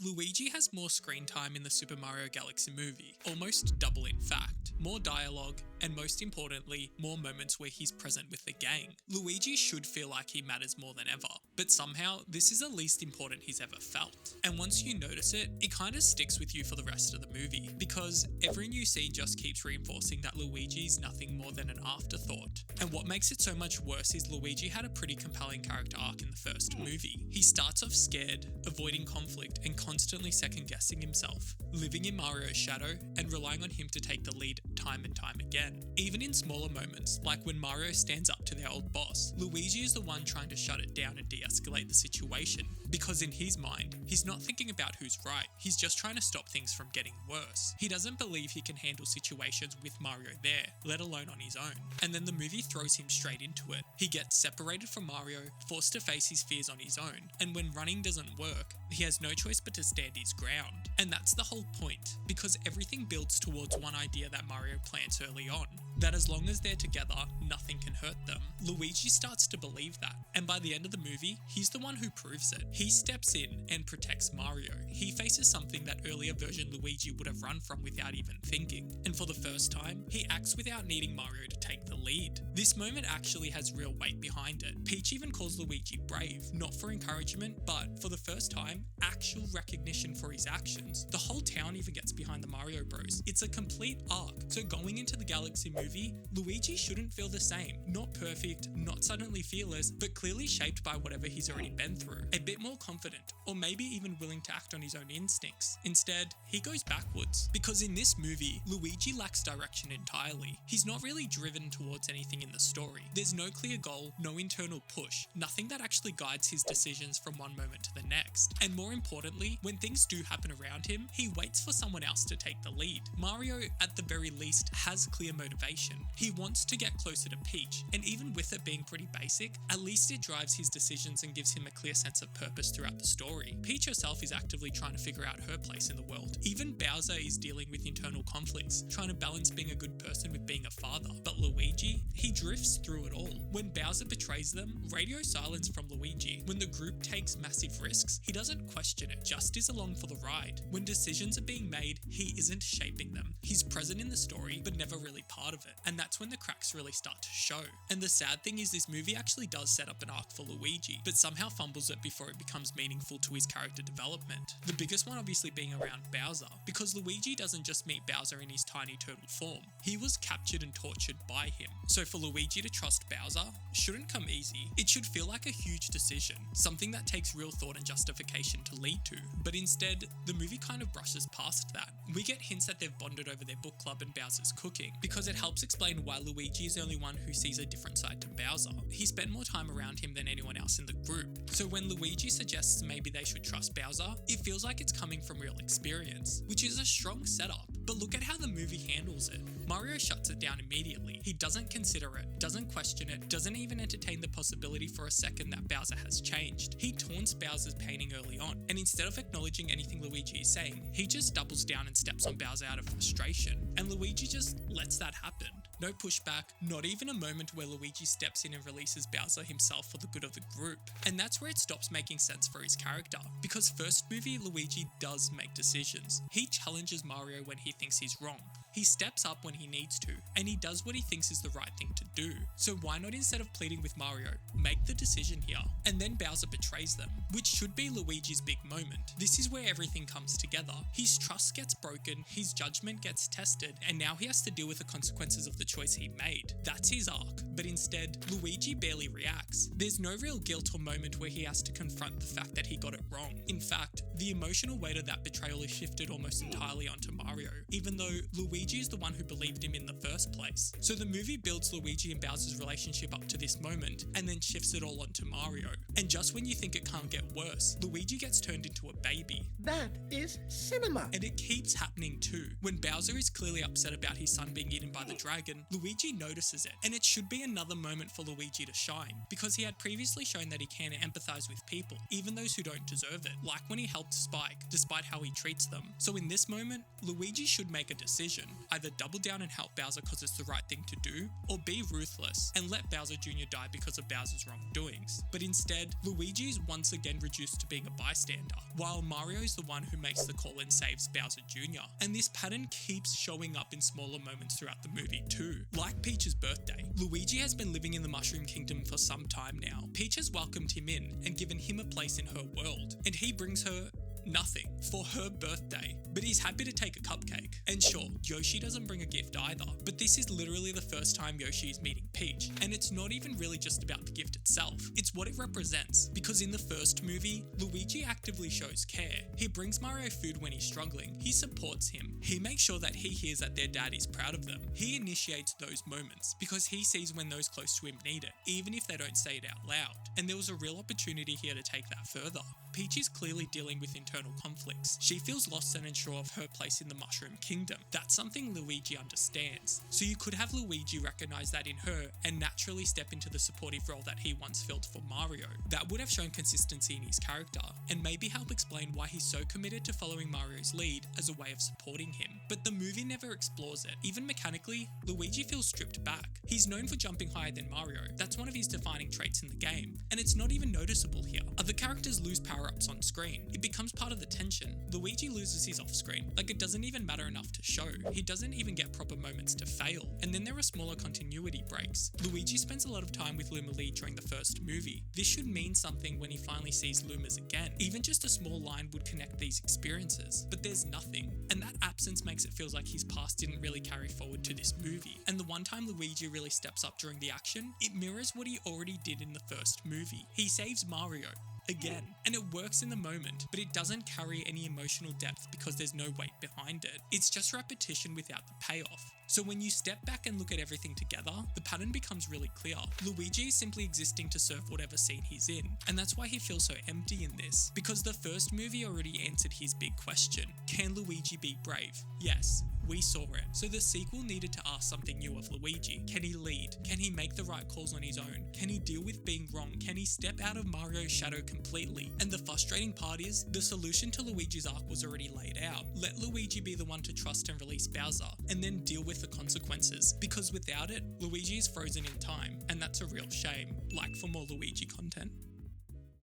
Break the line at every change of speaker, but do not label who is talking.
Luigi has more screen time in the Super Mario Galaxy movie, almost double in fact, more dialogue, and most importantly, more moments where he's present with the gang. Luigi should feel like he matters more than ever, but somehow this is the least important he's ever felt. And once you notice it, it kind of sticks with you for the rest of the movie, because every new scene just keeps reinforcing that Luigi's nothing more than an afterthought. And what makes it so much worse is Luigi had a pretty compelling character arc in the first movie. He starts off scared, avoiding conflict, and constantly second-guessing himself, living in Mario's shadow and relying on him to take the lead time and time again. Even in smaller moments, like when Mario stands up to their old boss, Luigi is the one trying to shut it down and de-escalate the situation, because in his mind, he's not thinking about who's right, he's just trying to stop things from getting worse. He doesn't believe he can handle situations with Mario there, let alone on his own. And then the movie throws him straight into it. He gets separated from Mario, forced to face his fears on his own, and when running doesn't work, he has no choice but to stand his ground. And that's the whole point, because everything builds towards one idea that Mario plants early on, that as long as they're together, nothing can hurt them. Luigi starts to believe that, and by the end of the movie, he's the one who proves it. He steps in and protects Mario. He faces something that earlier version Luigi would have run from without even thinking, and for the first time, he acts without needing Mario to take the lead. This moment actually has real weight behind it. Peach even calls Luigi brave, not for encouragement, but for the first time, actual recognition for his actions. The whole town even gets behind the Mario Bros. It's a complete arc. So going into the Galaxy movie, Luigi shouldn't feel the same. Not perfect, not suddenly fearless, but clearly shaped by whatever he's already been through. A bit more confident, or maybe even willing to act on his own instincts. Instead, he goes backwards. Because in this movie, Luigi lacks direction entirely. He's not really driven towards anything in the story. There's no clear goal, no internal push, nothing that actually guides his decisions from one moment to the next. And more importantly, when things do happen around him, he waits for someone else to take the lead. Mario, at the very least, has clear motivation. He wants to get closer to Peach, and even with it being pretty basic, at least it drives his decisions and gives him a clear sense of purpose throughout the story. Peach herself is actively trying to figure out her place in the world. Even Bowser is dealing with internal conflicts, trying to balance being a good person with being a father. But Luigi, he drifts through it all. When Bowser betrays them, radio silence from Luigi. When the group takes massive risks, he doesn't question it, just is along for the ride. When decisions are being made, he isn't shaping them. He's present in the story, but never really part of it. And that's when the cracks really start to show. And the sad thing is this movie actually does set up an arc for Luigi, but somehow fumbles it before it becomes meaningful to his character development. The biggest one obviously being around Bowser, because Luigi doesn't just meet Bowser in his tiny turtle form. He was captured and tortured by him. So for Luigi to trust Bowser shouldn't come easy. It should feel like a huge decision, something that takes real thought and justification to lead to. But instead, the movie kind of brushes past that. We get hints that they've bonded over their book club and Bowser's cooking, because it helps explain why Luigi is the only one who sees a different side to Bowser. He spent more time around him than anyone else in the group. So when Luigi suggests maybe they should trust Bowser, it feels like it's coming from real experience, which is a strong setup. But look at how the movie handles it. Mario shuts it down immediately. He doesn't consider it, doesn't question it, doesn't even entertain the possibility for a second that Bowser has changed. He taunts Bowser's painting early on, and instead of acknowledging anything Luigi is saying, he just doubles down and steps on Bowser out of frustration. And Luigi just lets that happen. No pushback, not even a moment where Luigi steps in and releases Bowser himself for the good of the group. And that's where it stops making sense for his character, because first movie Luigi does make decisions. He challenges Mario when he thinks he's wrong. He steps up when he needs to, and he does what he thinks is the right thing to do. So why not, instead of pleading with Mario, make the decision here? And then Bowser betrays them, which should be Luigi's big moment. This is where everything comes together. His trust gets broken, his judgment gets tested, and now he has to deal with the consequences of the choice he made. That's his arc. But instead, Luigi barely reacts. There's no real guilt or moment where he has to confront the fact that he got it wrong. In fact, the emotional weight of that betrayal is shifted almost entirely onto Mario, even though Luigi is the one who believed him in the first place. So the movie builds Luigi and Bowser's relationship up to this moment, and then shifts it all onto Mario. And just when you think it can't get worse, Luigi gets turned into a baby.
That is cinema.
And it keeps happening too. When Bowser is clearly upset about his son being eaten by the dragon, Luigi notices it, and it should be another moment for Luigi to shine, because he had previously shown that he can empathize with people, even those who don't deserve it, like when he helped Spike, despite how he treats them. So in this moment, Luigi should make a decision, either double down and help Bowser because it's the right thing to do, or be ruthless and let Bowser Jr. die because of Bowser's wrongdoings. But instead, Luigi is once again reduced to being a bystander, while Mario's the one who makes the call and saves Bowser Jr. And this pattern keeps showing up in smaller moments throughout the movie too. Like Peach's birthday, Luigi has been living in the Mushroom Kingdom for some time now. Peach has welcomed him in and given him a place in her world, and he brings her nothing for her birthday, but he's happy to take a cupcake. And sure, Yoshi doesn't bring a gift either, but this is literally the first time Yoshi is meeting Peach, and it's not even really just about the gift itself, it's what it represents, because in the first movie, Luigi actively shows care. He brings Mario food when he's struggling, he supports him, he makes sure that he hears that their dad is proud of them. He initiates those moments, because he sees when those close to him need it, even if they don't say it out loud. And there was a real opportunity here to take that further. Peach is clearly dealing with internal conflicts. She feels lost and unsure of her place in the Mushroom Kingdom. That's something Luigi understands. So you could have Luigi recognize that in her and naturally step into the supportive role that he once filled for Mario. That would have shown consistency in his character, and maybe help explain why he's so committed to following Mario's lead as a way of supporting him. But the movie never explores it. Even mechanically, Luigi feels stripped back. He's known for jumping higher than Mario. That's one of his defining traits in the game, and it's not even noticeable here. Other characters lose power-ups on screen. It becomes part of the tension. Luigi loses his off-screen. Like, it doesn't even matter enough to show. He doesn't even get proper moments to fail. And then there are smaller continuity breaks. Luigi spends a lot of time with Luma Lee during the first movie. This should mean something when he finally sees Lumas again. Even just a small line would connect these experiences, but there's nothing. And that absence makes it feel like his past didn't really carry forward to this movie. And the one time Luigi really steps up during the action, it mirrors what he already did in the first movie. He saves Mario. Again, and it works in the moment, but it doesn't carry any emotional depth because there's no weight behind it. It's just repetition without the payoff. So when you step back and look at everything together, the pattern becomes really clear. Luigi is simply existing to serve whatever scene he's in, and that's why he feels so empty in this, because the first movie already answered his big question. Can Luigi be brave? Yes. We saw it. So the sequel needed to ask something new of Luigi. Can he lead? Can he make the right calls on his own? Can he deal with being wrong? Can he step out of Mario's shadow completely? And the frustrating part is, the solution to Luigi's arc was already laid out. Let Luigi be the one to trust and release Bowser, and then deal with the consequences. Because without it, Luigi is frozen in time, and that's a real shame. Like for more Luigi content.